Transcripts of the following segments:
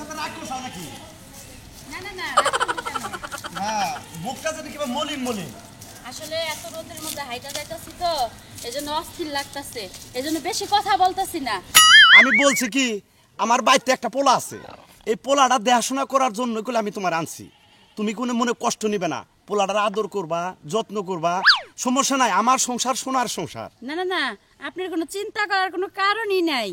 সাথে রাগ করছ নাকি? না না না হ্যাঁ, মুখটা যেন কিবা মলিন মলিন। আসলে এত রোদের মধ্যে হাইটা যাইতাছি তো এজন্য অস্থির লাগতাছে, এজন্য বেশি কথা বলতাছি না। আমি বলছি কি, আমার বাড়িতে একটা পোলা আছে, এই পোলাটা দেখাশোনা করার জন্য কইলে আমি তোমার আনছি। তুমি কোনো মনে কষ্ট নিবে না, পোলাটার আদর করবা, যত্ন করবা, সমস্যা নাই। আমার সংসার সোনার সংসার। না না না, আপনার কোনো চিন্তা করার কোনো কারণই নাই।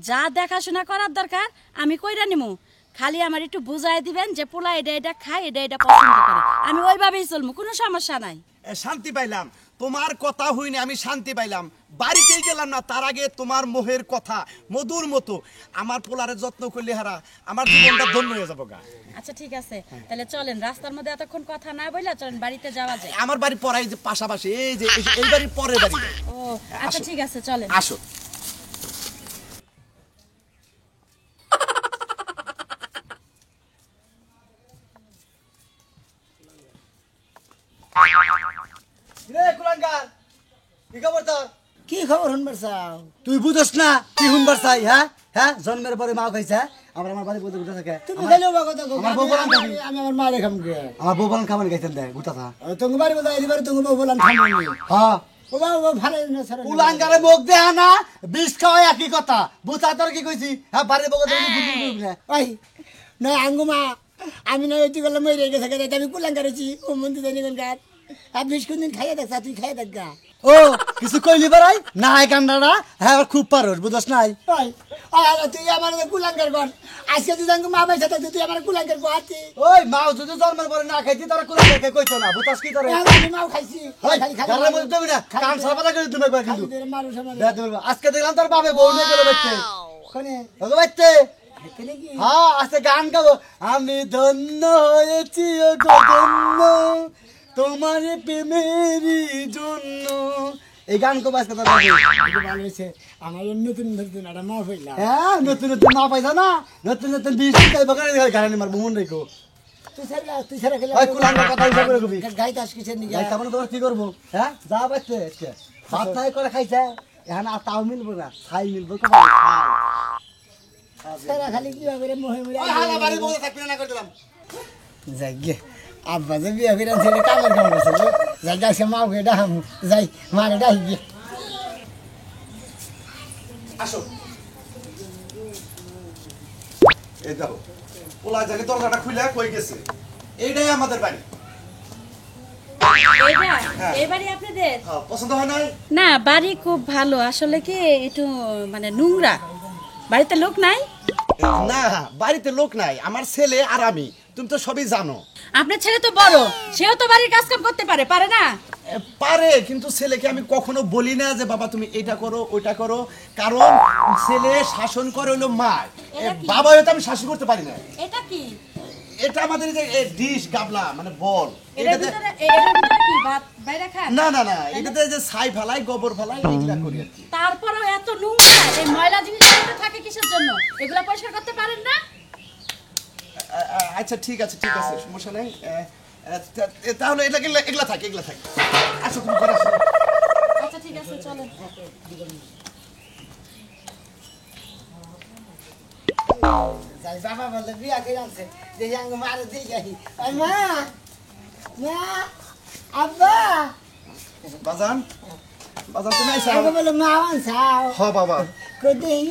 যা দেখাশোনা করার দরকার আমি কইরা নিমু, খালি আমার একটু বুঝাই দিবেন যে পোলা এটা এটা খায়, এটা এটা পছন্দ করে, আমি ওইভাবেই চলবো, কোনো সমস্যা নাই। শান্তি পাইলাম, তোমার কথা হইনি আমি শান্তি পাইলাম। বাড়িতেই গেলাম না তার আগে তোমার মোহের কথা মধুর মতো আমার পোলারে যত্ন করলে হারা আমার জীবনটা ধন্য হয়ে যাবো গা। আচ্ছা ঠিক আছে, তাহলে চলেন, রাস্তার মধ্যে এতক্ষণ কথা না বইলা চলেন বাড়িতে যাওয়া যায়। আমার বাড়ি পড়াই যে পাশাপাশি, এই যে এই বাড়ির পরের বাড়ি। ও আচ্ছা ঠিক আছে, চলেন আসো। কি খবর শুনবার চাও? তুই বুঝস না কি শুনবার চাই? হ্যাঁ হ্যাঁ, জন্মের পরে মা খাইছে, আমার বাড়ি বলতে গুটা থাকে। তুমি খাইলেও বা কথা কও, আমার বউ বলান খাবি, আমি আমার মারে খাম গে। আমার বউ বলান খাবার গাইতেন দে গুটা থা। তুমি বাড়ি বলতে এবারে তুমি বউ বলান খাবি। হ্যাঁ ও বাবা ভালো না স্যার, উলাঙ্গারে মুখ দে না, বিষ খাওয়া একই কথা। বুঝা তোর কি কইছি? হ্যাঁ বাড়ি বউ দে গুড় ওই না আঙ্গুমা, আমি না এটি গেলাম মরে গেছে গেছে, আমি কুলাঙ্গারেছি ও মন্দির জানি কোন গাত। আর বিষ কোন দিন খাইয়া দেখছ, তুই খাইয়া দেখ গা। ও কিছু কইলি বারাই না, এই কান্ডাটা হ্যাঁ খুব পারস, বুঝছ নাই? তুই আমার কুলাঙ্গার কর, আজকে তুই মা পয়সা থাকতে তুই আমার কুলাঙ্গার করাতি। ওই মাও যদি জন্মের পরে না খাইতি তারা কুলাঙ্গার কইতো না, বুঝছ কি তোরে? আমি মাও খাইছি, গালের মধ্যে দিবি না, কান সাবাদা করে দিবে কিন্তু আজকে দেখলাম তোর বাপে বউ নিয়ে গেল বাইতে। কোনে ওগো বাইতে? হ্যাঁ আজকে গান গাবো, আমি ধন্য হয়েছি ও ধন্য তোমার প্রেমেরই জন্য। এই গান কো বাজতে তোর ভালো হয়েছে। আমার নতুন নতুন একটা মা পাইলাম। হ্যাঁ নতুন নতুন মা পাইছা না, নতুন নতুন বিশ টাকা বকারে গাড়ি মার মন রেখো। তুই ছাড়া খেলে ওই কুলাঙ্গার কথা হিসাব করে কবি গাইতে আস কিসের নিয়ে গাইতে আমরা তোর কি করব? হ্যাঁ যা বাইতে আজকে ভাত নাই করে খাইছে, এখন আর তাও মিলবো না, ছাই মিলবো তো খাই সারা খালি কি হবে রে মোহে মোহে। ওই হালা বাড়ি বসে থাকবি না করে দিলাম যাই গে। আব্বা যে বিয়া করে ছেলে কামের কাম করছে, যাই গাছে মাকে ডাহাম, যাই মারে ডাহি গিয়ে। আসো এই দেখো পোলা জানি দরজাটা খুলে কই গেছে। এইটাই আমাদের বাড়ি। এই বাড়ি আপনাদের? হ্যাঁ, পছন্দ হয় নাই? না, বাড়ি খুব ভালো, আসলে কি একটু মানে নোংরা, বাড়িতে লোক নাই। না বাড়িতে লোক নাই, আমার ছেলে আর আমি, তুমি তো সবই জানো। আপনার ছেলে তো বড়, সেও তো বাড়ির কাজ কাম করতে পারে, পারে না? পারে, কিন্তু ছেলেকে আমি কখনো বলি না যে বাবা তুমি এটা করো ওইটা করো, কারণ ছেলে শাসন করে হলো মা, বাবা হয়তো আমি শাসন করতে পারি না। এটা কি? এটা আমাদের যে ডিশ গাবলা মানে বল, এটার ভিতরে কি ভাত বাইরে খান? না না না, এটাতে যে ছাই ফেলাই গোবর ফেলাই এগুলা করি আর কি। তারপরেও এত নোংরা, এই ময়লা জিনিসগুলো থাকে কিসের জন্য? এগুলা পরিষ্কার করতে পারেন না? আচ্ছা ঠিক আছে ঠিক আছে, সমস্যা নেই। তাহলে এটা এগুলা থাকে এগুলা থাকে। আচ্ছা তুমি করে আসো। আচ্ছা ঠিক আছে, চলেন। যাই বাবা বলে বিয়া করে আনছে, দেখি আঙ্গ মারে দিয়ে যাই। মা মা আব্বা বাজান বাজান তুমি আইসা? আগে বলে মা আনছাও। হ্যাঁ বাবা কই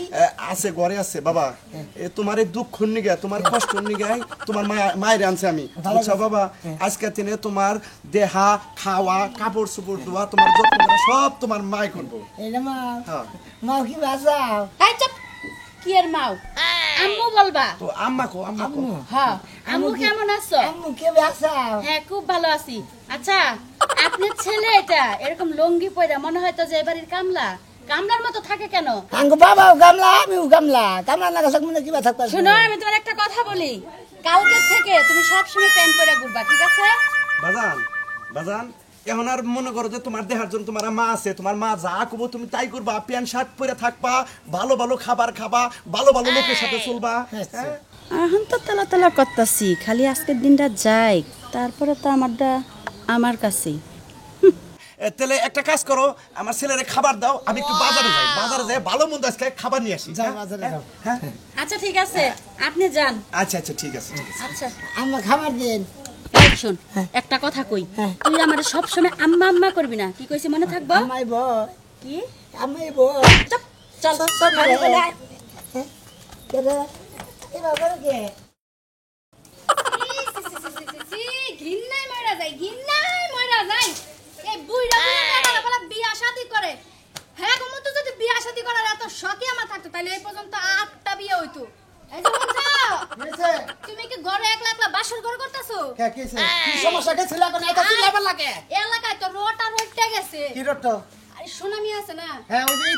আছে, ঘরে আছে বাবা। তোমার এই দুঃখ নিগে তোমার কষ্ট নিগে তোমার মায়ের আনছে আমি, বুঝছো বাবা? আজকে দিনে তোমার দেহা খাওয়া কাপড় চোপড় ধোয়া তোমার যত্ন করা সব তোমার মাই করবো। এটা মা হ্যাঁ মা কি বাঁচাও? এই চুপ, কি এর মাও? আম্মু বলবা তো আম্মা কো আম্মা কো। হ্যাঁ, আম্মু কেমন আছো? আম্মু কে বাঁচাও? হ্যাঁ খুব ভালো আছি। আচ্ছা আপনার ছেলে এটা এরকম লঙ্গি পয়রা মনে হয় তো যে বাড়ির কামলা, কামলার মতো থাকে কেন? আঙ্গ বাবাও গামলা আমিও গামলা, কামলা না কাছে মনে কি বাঁচা পারছ? শোনো, আমি তোমার একটা কথা বলি, কালকে থেকে তুমি সব সময় প্যান্ট পরে ঘুরবা, ঠিক আছে? বাজান বাজান এখন আর মনে করো যে তোমার দেহার জন্য তোমার মা আছে, তোমার মা যা করবো তুমি তাই করবা, প্যান্ট শার্ট পরে থাকবা, ভালো ভালো খাবার খাবা, ভালো ভালো লোকের সাথে চলবা। হ্যাঁ? এখন তো তালা তালা করতাছি, খালি আজকের দিনটা যাই, তারপরে তো আমারটা আমার কাছেই। তাহলে একটা কাজ করো, আমার ছেলেরে খাবার দাও, আমি একটু বাজারে যাই ভালো মন্দ আজকে খাবার নিয়ে আসি। যাও বাজারে যাও। হ্যাঁ আচ্ছা ঠিক আছে, আপনি যান। আচ্ছা ঠিক আছে। আচ্ছা আম্মা খাবার দেন। এই শোন, একটা কথা কই, তুই আমার সব সময় আম্মা আম্মা করবি না, কি কইছি মনে থাকবো? আম্মাই বল, কি আম্মাই বল। চুপ, চল চল খালি বলে আয়। কেরে এ বাবা কে ঘিন্নাই মরা যায় এই বুইড়া বুইড়া বলা বিয়া শাদী করে। হ্যাঁ গো মতো যদি বিয়া শাদী করার এত শখই আমার থাকতো তাহলে এই পর্যন্ত 8টা বিয়ে হইতো। এই যে বলছো তুমি কি ঘরে একলা একলা বাসর ঘর করতেছো? কে কিছে কি সমস্যা কে ছিল কোন এত চিল্লাবার লাগে? এলাকায় তো রোটা রোটে গেছে। কি রটো? আরে সোনামি আছে না? হ্যাঁ ওই যে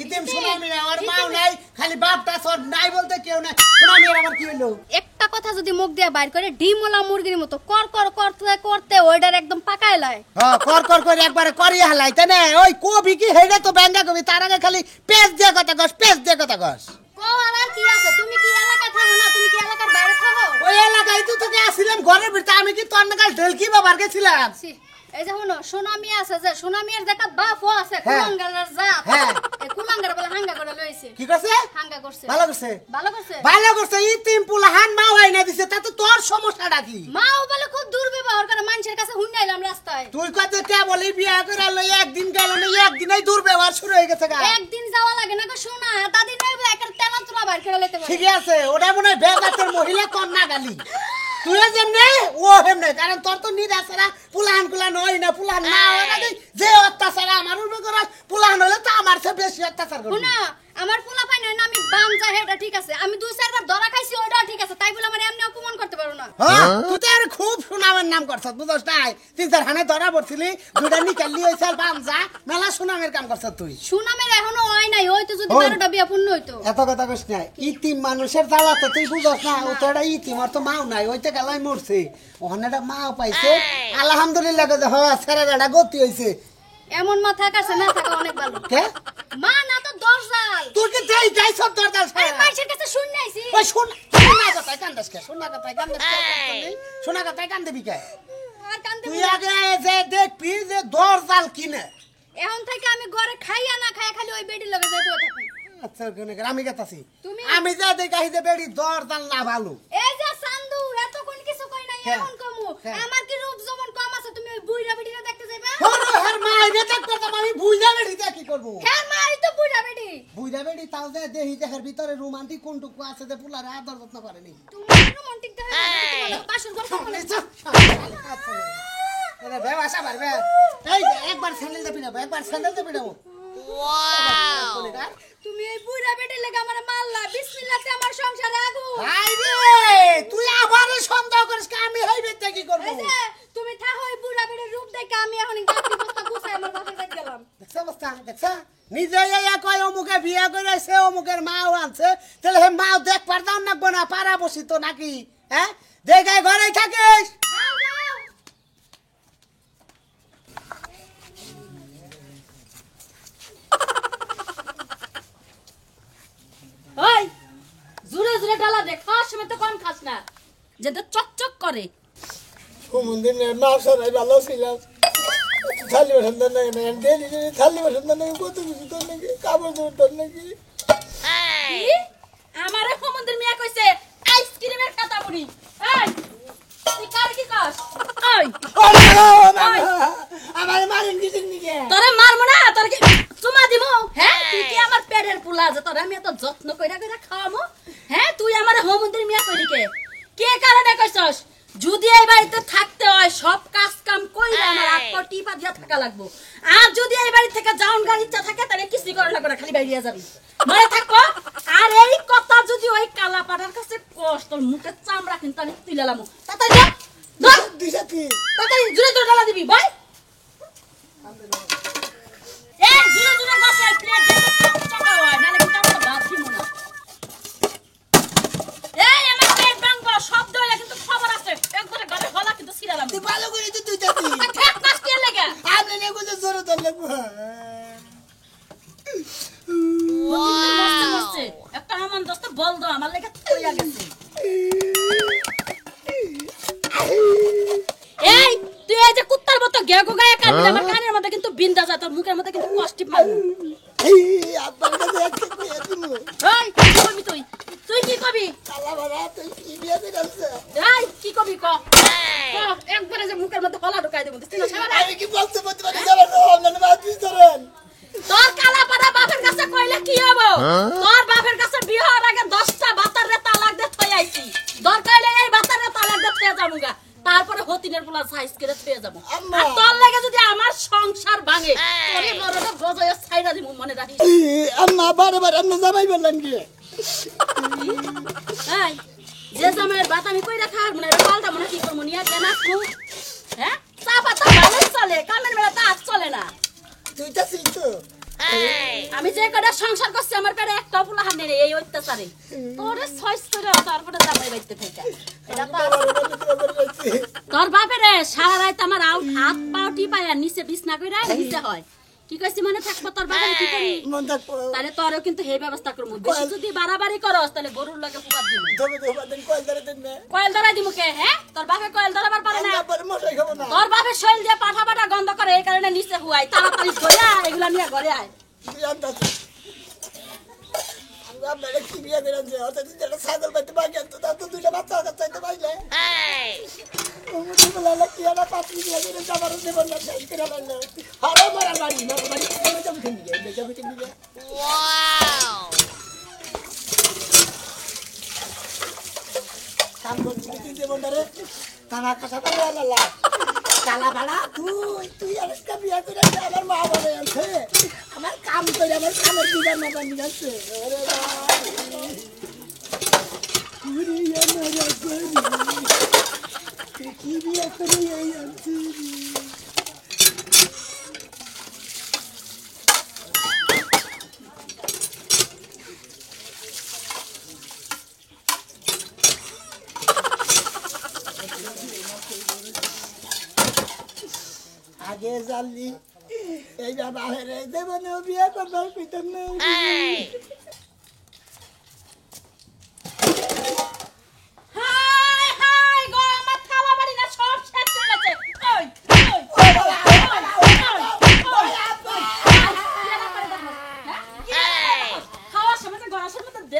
ইতিম সোনামি আর মাও নাই, খালি বাপটা সর নাই বলতে কেউ নাই। সোনামি আমার কি হলো? একটা কথা যদি মুখ দিয়ে বাইর করে ডিমওয়ালা মুরগির মতো কর কর করতে করতে ওইটার একদম পাকায় লয়। হ্যাঁ কর কর করে একবারে করি হালাই তাই না? ওই কবি কি হেডে তো ব্যাঙ্গা কবি, তার আগে খালি পেজ দিয়ে কথা কস, পেজ দিয়ে কথা কস। কো আর কি আছে? তুমি কি এলাকায় থাকো না? তুমি কি এলাকার বাইরে থাকো? ওই এলাকায় তো তোকে আসছিলাম ঘরের ভিতরে, আমি কি তোর নাগাল ঢেলকি বাবার গেছিলাম? ছি, এই যে হলো সোনামি আছে, যে সোনামির দেখা বাপও আছে, হ্যাঁ। কুলাঙ্গারের জাত। হ্যাঁ। এই কুলাঙ্গার বলে হাঙ্গা করে লইছে। কি করছে? হাঙ্গা করছে। ভালো করছে, ভালো করছে। ভালো করছে। ইতিম পুলাহান মা হয় না দিছে, তাতে তোর সমস্যাটা কি? মাও বলে খুব দুর্ব্যবহার করে, মানুষের কাছে হুন্ডাইলাম রাস্তায়। তুই কত কে বলি বিয়া করে লই একদিন গেল না, একদিনই দুর্ব্যবহার শুরু হয়ে গেছে গা। একদিন যাওয়া লাগে না গো সোনা, দাদি নয় বলে একটা তেলা তুলা বাইর করে লইতে পারে। ঠিক আছে, ওটা মনে হয় বেগাতের মহিলা কন্যা গালি। তুই যেমনে ও হেমনে, কারণ তোর তো নিরাশরা পুলাহান কুলান হয় না, পুলাহান না হয় না, যে অত্যাচার আমার উপরে করে পুলাহান হলে তো আমার চেয়ে বেশি অত্যাচার করবে। শোনা, আমার পোলা পাই না আমি বানজা, হেটা ঠিক আছে। আমি 2-4 বার ধরা খাইছি, ওইটাও ঠিক আছে। তাই বলে আমার এমনি অপমান করতে পারো না। হ্যাঁ তুই তো আর খুব সুনামের নাম করছস, বুঝছ নাই? 3-4 হানে ধরা পড়ছিলি, দুইটা নিকালি হইছে আর বানজা, মেলা সুনামের কাম করছস তুই। সুনামের এখনো হয় নাই, হয়তো যদি ওই। 12টা বিয়া পূর্ণ হইতো। এত কথা কইস না, ইতিম মানুষের জ্বালা তো তুই বুঝছ না। ও তো একটা ইতিম, আর তো মাও নাই, ওইতে গেলাই মরছে, ওখানে একটা মাও পাইছে। আলহামদুলিল্লাহ গো, হ্যাঁ ছেড়ে বেড়া গতি হইছে। এমন মা থাকাছে না থাকা অনেক ভালো। কে মা না তো 10 জাল। তুই কি যাই যাই সব দরদাল আরে ছাড়া? মানুষের কাছে শুনে আইছি। ওই শোনা কথায় কান্দাস কে? শোনা কথায় কান্দাস কে? শোনা কথায় কান্দেবি কে? আর কান্দে তুই আগে যে দেখবি যে দরজাল কিনে। এখন থেকে আমি ঘরে খাইয়া না খাইয়া খালি ওই বেডির লগে যাই বসে থাকি। আচ্ছা কোনে আমি গেতাছি, তুমি- আমি যা দেখাই যে বেড়ি দরজাল না ভালো। এই যে সান্দু এত কোন কিছু কই নাই, হ্যাঁ, এখন কমু। হ্যাঁ। আমার কি রূপ যেমন কম আছে, তুমি ওই বুইড়া বেডিটা দেখতে যাইবা? ওরে হার মাই রে দেখ করতাম, আমি বুইলা বেড়ি দিয়ে কি করব? হ্যাঁ মাই তো বুইড়া বেডি। বুইলা বেড়ি তাও যে দেহি দেহের ভিতরে রোমান্টিক কোনটুকু আছে যে পুলারে আদর যত্ন করে নি। তুমি রোমান্টিক দেখা তোমার বাসর ঘর কখন আছে? আরে বেবাসা পারবে। এই যে একবার স্যান্ডেল দে পিনাবো, একবার স্যান্ডেল দে পিনাবো। ওয়াও তুমি এই বুইড়া বেডির লাগা আমারে মারলা। বিসমিল্লাহতে আমার সংসারে আগুন। হাই রে, তুই আমারে সন্দেহ করিস কি? আমি হইবে তে কি করব? এই যে তুমি থাকো ওই বুইড়া বেডির রূপ দেখে আমি এখন গাড়ি বস্তা গুছাই আমার বাপের বাড়ি গেলাম। দেখছ অবস্থা, দেখছ? নিজে ইয়া কয় অমুকে বিয়া করে সে অমুকের মাও আনছে, তাহলে হে মাও দেখ পারতাম না না পারা বসি তো নাকি? হ্যাঁ দেখে ঘরেই থাকিস। যাও যাও। ওই জুরে জুরে ডালা দে, খাওয়ার সময় তো কম খাস না, যেটা চকচক করে। হুমুন্দিন মাও সরাই ভালো ছিলাম, থালি বাসন তোর নাকি না, ডেলি ডেলি থালি বাসন তোর নাকি, কত কিছু তোর নাকি, কাপড় চোপড় তোর নাকি। কি? আমারে সমুদ্রের মিয়া কইছে আইসক্রিমের কথা বলি। এই তুই কার কি কস? ওই আমার মারেন কিছু নিকে। তোরে মারমু না, তোর কি চুমা দিমু? হ্যাঁ তুই কি আমার পেটের পুলা যে তোরে আমি এত যত্ন কইরা কইরা খাওয়ামু? হ্যাঁ তুই আমার সমুদ্রের মিয়া কইলি কে? কে কারণে কইছস? যদি এই বাড়িতে থাকতে হয় সব কাজ কাম কইরা আমার আত্মা টিপা দিয়া থাকা লাগবো। আর যদি এই বাড়ি থেকে যাওন গাড়ি ইচ্ছা থাকে তাহলে কিছুই করা লাগবে না, খালি বাইরিয়া যাবি, মনে থাকো। আর এই কথা যদি ওই কালা পাটার কাছে কস, তোর মুখের চামড়া কিন্তু আমি তুলে লামু। তাড়াতাড়ি যা, ধর, দিশা কি? তাড়াতাড়ি জুরে জুরে ডালা দিবি ভাই। এই জুরে জুরে বসে প্লেট দে, চকা হয় নালে কিন্তু আমরা ভাত দিমু না। এই আমার পেট ভাঙবো, শব্দ হইলে কিন্তু খবর আছে, একবারে ঘরে হলা কিন্তু ছিড়ালাম। তুই ভালো করে তো তুই যাবি। ঠিক কাজ কে লাগা? আমি নে কত জোরে তোর লাগবো। মস্ত মস্ত একটা আমার দোস্ত বল দাও, আমার লাগা কইয়া গেছে। এই তুই এই যে কুত্তার মতো গেগো গায়ে কাঁদলি, আমার কান কিন্তু বিন্দা যা তোর মুখের মধ্যে কিন্তু কষ্টি মারবো এই আব্বার কাছে একটা কইয়া দিমু এই কি কবি তুই তুই কি কবি আল্লাহ বাবা তুই কি বিয়া দিছস এই কি কবি ক একবারে যে মুখের মধ্যে হলা ঢুকাই দেব তুই না সারা আমি কি বলতে বলতে পারি যাবার না বাদ দিছরেন তোর কালা পাড়া বাপের কাছে কইলে কি হবো তোর বাপের কাছে বিয়ে হওয়ার আগে 10টা বাতারে তালাক দে থই আইছি দরকার হলে এই বাতারে তালাক দে থই যামুগা তারপরে হতিনের পোলা সাইজ করে থই যাবো আর তোর লাগে যদি আমার সংসার ভাঙে তোরে বড়টা গজয়ে ছাইরা দিমু মনে রাখিস আম্মা বারবার আপনি জামাই বললেন কি এই যে জামাইয়ের বাত আমি কইরা খার মনে পাল্টা মনে কি করব নিয়া কেন কু হ্যাঁ চাপা তো ভালো চলে কামের বেলা তো আজ চলে না তুই তো চিন্তু আমি যে কটা সংসার করছি আমার পেটে একটা পোলা হানে রে এই অত্যাচারে তোরে ছয়স করে তারপরে জামাই বাইতে থেকে এটা তো তোর বাপের সারা রাত আমার হাত পা টিপায়া নিচে বিছনা কইরা নিচে হয় কি কইছি মানে থাকবো তোর বাপের কি করি মন থাকবো তাহলে তোরও কিন্তু এই ব্যবস্থা করব বেশি যদি বাড়াবাড়ি করস তাহলে গরুর লাগে ফুকাত দিব ধরে ধরে দেন কল ধরে দেন না কয়েল ধরাই দিমু কে হ্যাঁ তোর বাপে কয়েল ধরাবার পারে না আবার মশাই খাবো না তোর বাপে শৈল দিয়ে পাঠা পাঠা গন্ধ করে এই কারণে নিচে হুয়াই তাড়াতাড়ি ধরে এগুলা নিয়ে ঘরে আয় আপনারা কি বিয়া দিলেন যে অর্থাৎ যেটা ছাগল পাইতে পাই তো তার তো দুইটা বাচ্চা আছে চাইতে পাইলে ওমনি বলা কি ana পাতি বিয়া দিলেন যাবার দেব না শেষ করে লাগলো আরে মারা বাড়ি যাবে ঠিক গিয়ে যাবে ঠিক গিয়ে ওয়াও কাম করতে দেব না রে কানা কাটা করে আল্লাহ কালা বালা তুই আজকে বিয়া করে আমার মা বলে আছে আমার কাম করে আমার কামের দিদার না বানি যাচ্ছে ওরে কি বিয়া করে এই আনছি আগে জানলি এই বাবা হেরে দেবনে বিয়ে করবার পিতন না হাই হাই গো আমার থালা বাড়ি না সব শেষ হয়ে গেছে খাওয়ার সময় তো গলার মধ্যে দে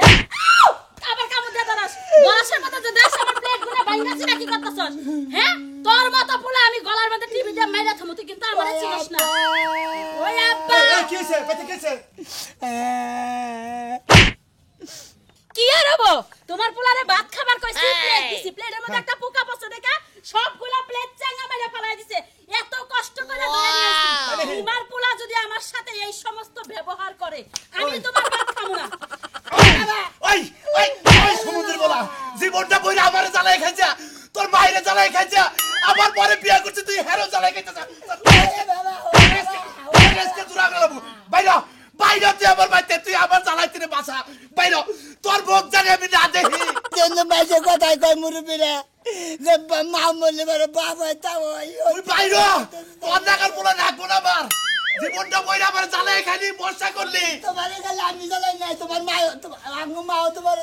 আবার কামড় দে দাঁড়াস গলার মধ্যে যে দেশ আমার প্লেট গুলো ভাঙাছি না কি করতেছস হ্যাঁ তোর মতো পোলা আমি গলার মধ্যে টিভি দিয়ে মাইরা থামু তুই কিন্তু আমারে চিনিস না ওই আব্বা কি হইছে পেতে কি হইছে কি আর হবো তোমার পোলারে ভাত খাবার কইছি প্লেট দিছি প্লেটের মধ্যে একটা পোকা পড়ছে দেখা সবগুলা প্লেট চাঙ্গা মাইরা ফেলাই দিছে এত কষ্ট করে ধরে নিয়েছি তোমার পোলা যদি আমার সাথে এই সমস্ত ব্যবহার করে আমি তোমার ভাত খাবো না ওই ওই ওই সমুদ্রের বলা জীবনটা বইরা আমারে জ্বালাই খাইছা তোর মাইরে জ্বালাই খাইছা আমার পরে বিয়া করছিস তুই হেরো জ্বালাই খাইছস আজকে তোরা গেলাম বাইরা বাইরা তুই আমার বাইতে তুই আমার জ্বালাইতে রে বাসা বাইরা তোর মুখ জানি আমি না দেখি জন্য মাঝে কথাই কয় মুরুবিরা যে মা বললে বড় বাবা তাও তুই বাইরা তোর নাগাল বলা রাখবো না আমার জীবনটা বইরা আমার জ্বালাই খাইনি বর্ষা করলি তোমার গেলে আমি জ্বালাই নাই তোমার মা আঙ্গু মাও তোমার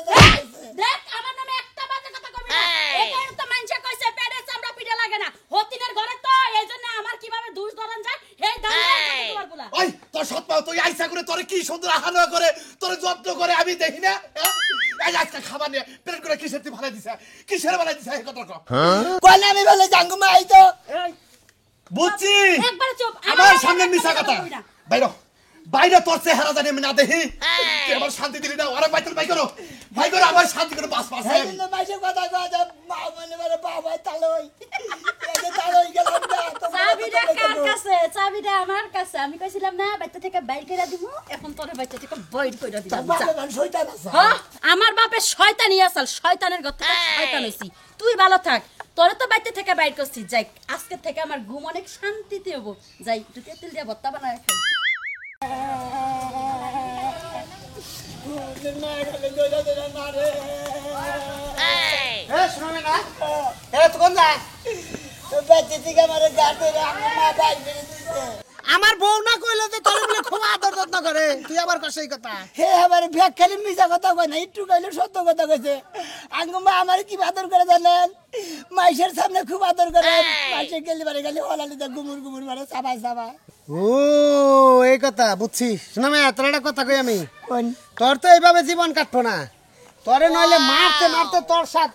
দেখ আমার নামে একটা বাজে কথা কবি না এটাই তো মানছে কইছে পেটে চামড়া পিঠে লাগে না হতিনের ঘরে তো এইজন্য আমার কিভাবে দুষ ধরন যায় এই দাঁড়া তোমার বলা ওই তোর সৎমাও তুই আইসা করে তোরে কি সুন্দর আহানা করে তোরে যত্ন করে আমি দেখি না এই আজকে খাবার নিয়ে প্লেট করে কিসের তুই ভালাই দিছা কিসের ভালাই দিছা এই কথা কও কোন আমি বলে জাঙ্গু মা আইতো বুঝছি একবার চুপ আমার সামনে মিছা কথা বাইরো বাইরে তোর চেহারা জানি আমি না দেখি তুই আমার শান্তি দিলি না আরে বাইতুল বাই করো আমার শান্তি করে বাস বাস এই জন্য মাঝে কথা কয় যে মা বললে বড় বাবা তালই এই যে তালই গেলাম না চাবিটা কার কাছে চাবিটা আমার কাছে আমি কইছিলাম না বাচ্চা থেকে বাইর কইরা দিব এখন তোরে বাচ্চা থেকে বইড কইরা দিলাম বাবা শয়তান আছে হ্যাঁ আমার বাপে শয়তানি আসাল শয়তানের ঘর থেকে শয়তান হইছি তুই ভালো থাক তোরে তো বাইতে থেকে বাইর করছিস যাই আজকে থেকে আমার ঘুম অনেক শান্তিতে হবো যাই একটু তেল দিয়ে ভর্তা বানায় খাই আমার বউ না কইলো যে তোর বলে খুব আদর যত্ন করে তুই আবার কই কথা হে আবার ভ্যাক খালি মিছা কথা কই না একটু কইলে সত্য কথা কইছে আঙ্গুমা আমার কি আদর করে জানেন মাইশের সামনে খুব আদর করে মাইশে গেলি বারে গেলি হলালি দা গুমুর গুমুর মারে সাবাই সাবাই ও এই কথা বুঝছি শোনা মে তোর একটা কথা কই আমি কোন তোর তো এইভাবে জীবন কাটবো না তোরে নইলে মারতে মারতে তোর সৎ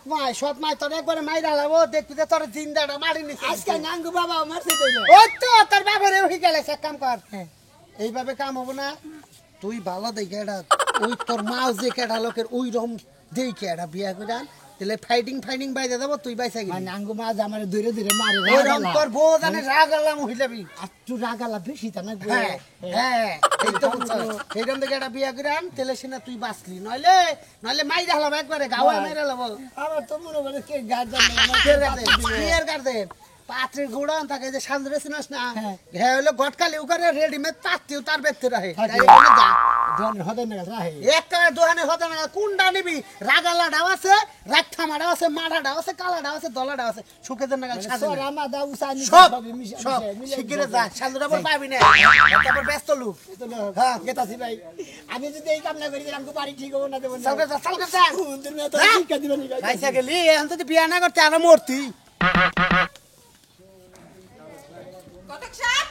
মাই তোর একবারে মাইরা লাবো দেখবি যে তোর জিন্দাটা মারি নিছিস আজকে নাঙ্গু বাবা মারছে কইলো ওই তো তোর বাবারে উঠি গেলে এক কাম কর এইভাবে কাম হবো না তুই ভালো দেখে এটা ওই তোর মাও যে কেটা লোকের ওই রকম দেখে এটা বিয়া করে আন তাহলে ফাইটিং বাইরে দেবো তুই বাইসা গেলি নাঙ্গু মাছ আমার ধীরে ধীরে মারে ওই রকম তোর বউ জানে রাগ আলাম হইলাবি একটু রাগালা বেশি তা না হ্যাঁ হ্যাঁ এই তো বুঝছো এইরকম দেখে একটা বিয়া করে আন তাহলে সে না তুই বাঁচলি নইলে মাইরা হলাম একবারে গাওয়া মাইরা লাবো আমার তো মনে করে কে গার্ডেন বিয়ের গার্ডেন পাত্রের গোড়ান থাকে যে সাজরে চিনাস না হ্যাঁ হলো গটকালি উকারে রেডিমেড পাত্রিও তার ব্যক্তি রাহে ধন হদে না রাহে একটা দোকানে হতে না কোনটা নিবি রাগালা ডাও আছে রাগঠা মাডাও আছে মাডা ডাও আছে কালা ডাও আছে দলা ডাও আছে সুখে দেন না সাজরে সর আমা দা উসানি সব মিশে সব শিগগিরে যা সাজরে বল পাবি না তারপর ব্যস্ত লোক হ্যাঁ গেতাছি ভাই আমি যদি এই কাম না করি আমাকে বাড়ি ঠিক হবে না দেব না সালকে যা তুমি তো শিক্ষা দিবেন ভাইসা গেলি এখন তো বিয়া না করতে আর মরতি ঘটক সাহেব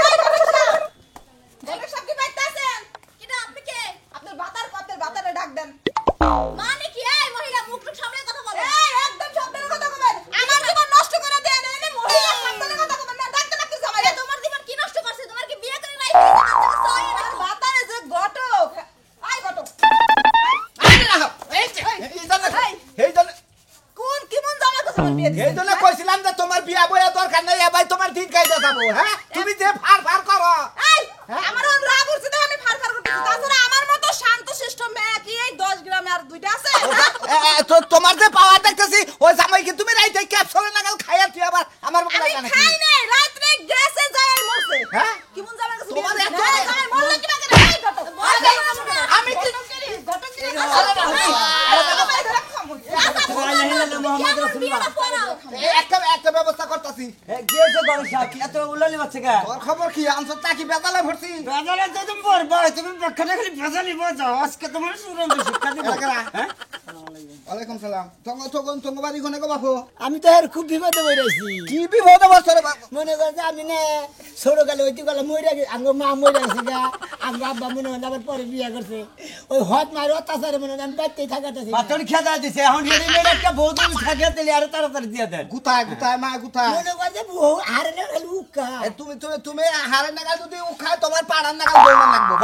এই ঘটক সাহেব ঘটক সাহেব কি বাইতে আছেন কিটা আপনি কে আপনার বাতারে ডাক দেন মানে কি এই মহিলা মুখ টুক সামনে কথা বলো এই একদম সাবধানে কথা বলবেন আমার জীবন নষ্ট করে দেন এই মহিলা সাবধানে কথা বলবেন না ডাকতে ডাকতে জামাই এ, তোমার জীবন কি নষ্ট করছে তোমার কি বিয়ে করে নাই আর বাতারে যে ঘটক আই ঘটক কোন কেমন জামাই কথা বিয়ে দিছেন এই জন্য কইছিলাম যে তোমার বিয়া বইয়া দরকার নাই ভাই তোমার দিন খাইতে যাবো হ্যাঁ তুমি যে ফার করো এই আমার ওর রাগ উঠছে তাই আমি ফারফার করতেছি তাছাড়া আমার মতো শান্তশিষ্ট মেয়ে কি এই 10 গ্রামে আর দুইটা আছে তো তোমার যে পাওয়া দেখতেছি ওই জামাই কি তুমি রাইতে ক্যাপসুলে নাগাল খাইয়া তুই আবার আমার মুখে আমি লাগা নাকি খাই নাই রাতে গ্যাসে যায় মরছে হ্যাঁ? কেমন জামাই কাছে তোমার বিয়ে এত- দিছেন? জামাই মরলো কি বাগে এই ঘটক আমি কি ঘটক কি একটা ব্যবস্থা করতেছি এত উলালি বাচ্চা কা তোর খবর কি আনছো তাকি বেতালে ভরছি বাজারে তো তুমি পড়বা তুমি পক্ষে খালি ভেজালি বাজাও আজকে তোমার সুরন্ত শিক্ষা দিব হ্যাঁ ওয়ালাইকুম সালাম তঙ্গ বাড়ি কোনে গো বাপু আমি তো আর খুব বিপদে পড়েছি কি বিপদ বছরে মনে করে যে আমি না ছোট কালে ওইটি কালে মরে গেছে আঙ্গ মা মরে গেছে গা আঙ্গ আব্বা মনে হয় আবার পরে বিয়ে করছে ওই হট মার অত্যাচারে মনে হয় আমি বাড়তেই থাকাতেছি পাতন খেদা দিছে এখন রেডিমেড একটা বউ তুমি থাকে তাহলে আরো তাড়াতাড়ি দিয়ে দেন গুতায় মা গুতায় মনে করে যে বউ হারে না খালি উকা তুমি হারের নাগাল যদি উখায় তোমার পাড়ার নাগাল বইনা লাগবো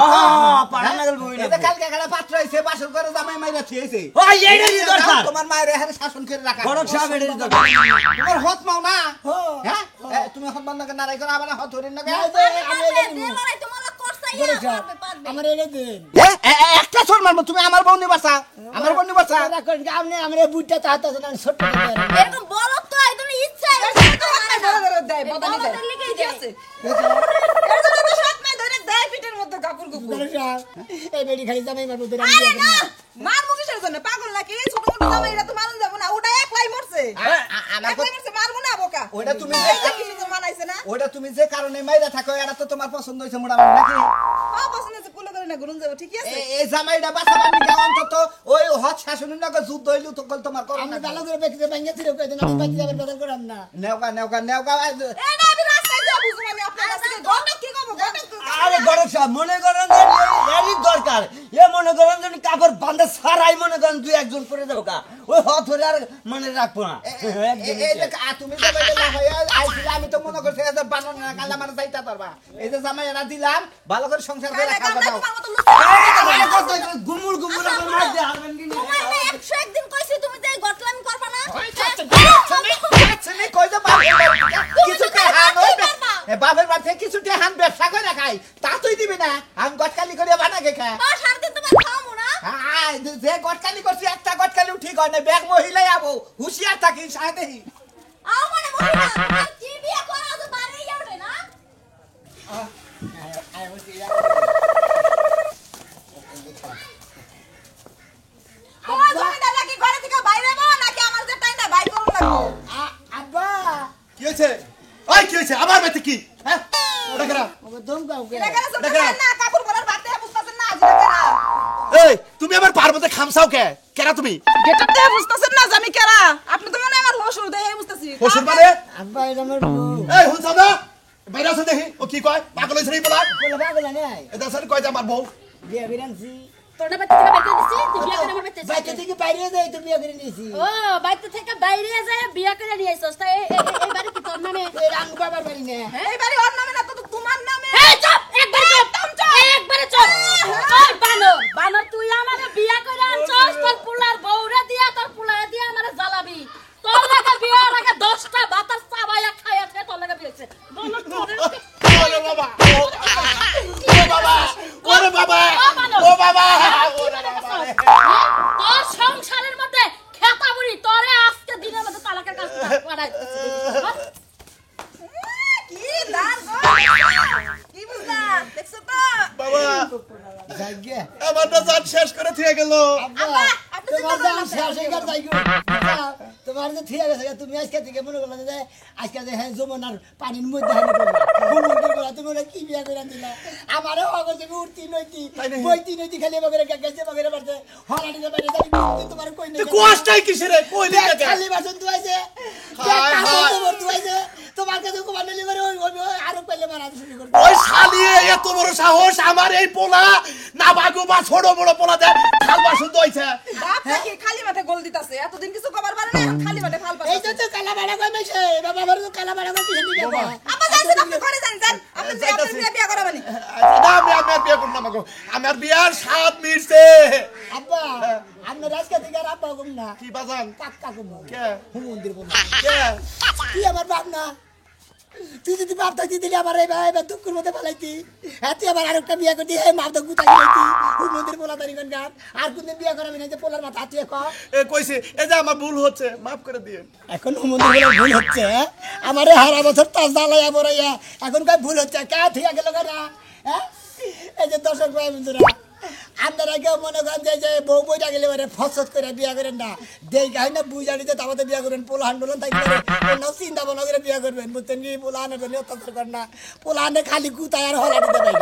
পাড়া নাগাল বই এটা কালকে এখানে পাত্র হইছে বাসর করে জামাই মাইরা থিয়েছে ওই এইটারই দরকার তোমার মায়ের এখানে শাসন করে রাখা বড়ক সাহেব এটারই দরকার তোমার হত মাও না হ্যাঁ। হ্যাঁ তুমি হত মাও না নারাই করে আবার হত হরির না আমার এনে দিন একটা ছোট মারবো তুমি আমার বোন নিবাসা আমার বোন নিবাসা আপনি আমার এই বুটটা তো হাতে না ছোট এরকম বলো তো একদম ইচ্ছা দেয় বদলি দেয় লেগেই কি আছে এর জন্য তো সাত মাস ধরে দেয় পিঠের মধ্যে কাপড় কুকুর এই বেড়ি খালি জামাই মারবো তোর আরে না মারবো কিসের জন্য পাগল নাকি ছোট ছোট জামাই এটা তো মারুন যাব না ওটা একলাই মরছে একলাই মরছে মারবো না বোকা ওটা তুমি মানাইছে না ওটা তুমি যে কারণে মাইরা থাকো এটা তো তোমার পছন্দ হইছে মোটামুটি নাকি পছন্দ আছে কুলো করে না গুরুন যাব ঠিক আছে এই জামাইটা বাঁচাবার নিকে অন্তত ওই হত শাসনের নাকি যুদ্ধ হইলো তো তোমার করো আমি ভালো করে বেঁচে ভেঙে ছিল কই দেন আমি বাকি যাবেন বদল করাম না নেওকা এই না আমি রাস্তায় যাব বুঝুম আমি আপনার কাছে ঘটক কি কব ঘটক আরে বড়ক সাহেব মনে করেন যে এরই দরকার এ মনে করেন যদি কাপড় বাঁধে সারাই মনে করেন দুই একজন করে দেবো কা ওই হত ধরে আর মানে রাখবো না এই যে তুমি যে বাইরে হইয়া আইছিলে আমি তো মনে করছি যে বানর না কালা মারা যাইতা পারবা এই যে জামাই এরা দিলাম ভালো করে সংসার করে খাওয়া দাও গুমুর গুমুর আমার মাছ দিয়ে হারবেন কি না? তোমার না 101 দিন কইছি তুমি যে গটলামি করবা না ছেলে কই যে কিছু টেহান বাপের বাড়ি থেকে কিছু টেহান ব্যবসা করে খাই তা তুই দিবি না আমি গটকালি করে বানাকে খাই তো সারাদিন তোমার খাওয়াবো না যে গটকালি করছি একটা গটকালি ঠিক হয় না ব্যাগ মহিলাই আবো হুঁশিয়ার থাকি সাথে আমার মহিলা তোমার কি বিয়ে করা আছে বাড়ি যাবে না তোমার জমিদার নাকি ঘরে থেকে বাইরে যাবো নাকি আমার যে টাইমটা বাই করুন লাগবো আব্বা কি হয়েছে ওই কি হয়েছে আমার বাড়িতে কি হ্যাঁ ওটা কেরা ওকে দম কাও কে এটা কেন সব না কাপড় পরার বাতে বুঝতাছেন না আজকে কেরা এই তুমি আমার পার্বতে খামসাও কে কেরা তুমি গেটআপ দিয়ে বুঝতাছেন না যে আমি কেরা আপনি তো মনে হয় আমার হসুর দেহে বুঝতাছি হসুর মানে আব্বা এটা আমার বউ এই হুনছ না বাইরে আছে দেখি ও কি কয় পাগল হইছে রে বলা বলে পাগল নাই এটা স্যার কয় যে আমার বউ বিয়ে করে আনছি তোর না বাইতে থেকে বাইতে দিছি তুই বিয়া করে আমার বাইতে বাইরে থেকে বাইরে যাই তো বিয়ে করে নিয়েছি ও বাইতে থেকে বাইরে যায় বিয়া করে নিয়ে আইছস তা এই বাড়ি কি তোর নামে এই রাঙ্গ বাবার বাড়ি না এই বাড়ি ওর নামে না তো তোমার নামে এই চুপ একবারে চুপ ওই বানর তুই আমারে বিয়া করে আনছস তোর পুলার বউরে দিয়া তোর পুলারে দিয়া আমারে জ্বালাবি তোর লাগে বিয়ার আগে 10টা বাতাস চাবাইয়া খাইয়া খেয়ে তোর লাগে বিয়েছে বানর তোরে ওরে বাবা ও বাবা ওরে বাবা ও বাবা তোর সংসারের মধ্যে খেতা বুড়ি তোরে আজকে দিনের মধ্যে তালাকের কাজ করাই কি দান গো কি বুঝলা দেখছো তো বাবা যাইগে আমারটা জান শেষ করে থিয়ে গেল আব্বা আপনি তোমার চিন্তা যে করবেন আমি শেষ হয়ে গেল যাইগো তোমার যে ঠিক আছে তুমি আজকে থেকে মনে করলে যে আজকে যে হ্যাঁ যমুনার পানির মধ্যে হানি করলা তুমি ওরা কি বিয়া করে দিলা আমারও অগজে উঠতি নইতি বইতি নইতি খালি বগরে গাছে বগরে বাড়তে হরাটিতে বাইরে যাই তোমার কই নেই কোয়াশটাই কিসেরে কই নি কে খালি বাসন ধুইছে হায়, হায়। ধুইছে তোমার কাছে কোমা নিলে করে ওই আরো পেলে মারা শুরু করবে ওই শালি এত বড় সাহস আমার এই পোলা না বাগু বা ছোট বড় পোলা দে খাল বাসন দইছে বাপ নাকি খালি মাঠে গোল দিতাছে এতদিন কিছু কবার পারে না এখন খালি মাঠে ফাল এই পাচ্ছে তো কালা বাড়া কই মেছে বাবা আমার তো কালা বাড়া কই দিকে বাবা। আব্বা যাইছেন আপনি করে যান যান আপনি যে আপনার যাইতাছি। বিয়ে করাবেনি না আমি আমার বিয়ে করব না মাগো আমার বিয়ার স্বাদ মিটছে আব্বা আমরা রাজকা থেকে আর আব্বা কম না কি বাজান কাকা কম কে হুমন্দির কম কে তুই আমার বাপ না তুই যদি বাপ থাকতি দিলে আমার এই ভাই দুঃখের মধ্যে ফেলাইতি হ্যাঁ তুই আবার আরেকটা বিয়ে করতি এই মাপ তো গুতাই দিতি হুমন্দির পোলা তারি কোন গান আর কোনদিন বিয়ে করাবি না যে পোলার মাথা তুই ক এ কইছে এই যে আমার ভুল হচ্ছে মাফ করে দিয়ে এখন হুমন্দির বলে ভুল হচ্ছে হ্যাঁ আমারে হারা বছর তাজ দালাইয়া বড়াইয়া এখন কই ভুল হচ্ছে কে ঠিক গেল না হ্যাঁ এই যে দর্শক ভাই বন্ধুরা আপনারা কেউ মনে করেন যে বউ বইটা গেলে মানে ফসত করে বিয়া করেন না দেই গাই না বুঝ জানিতে তারপরে বিয়া করবেন পোলা আন্দোলন তাই চিন্তা ভাবনা করে বিয়া করবেন বুঝছেন কি পোলা আনে অত্যাচার করেন না পোলা আনে খালি গুতায় আর হলা দিতে পাই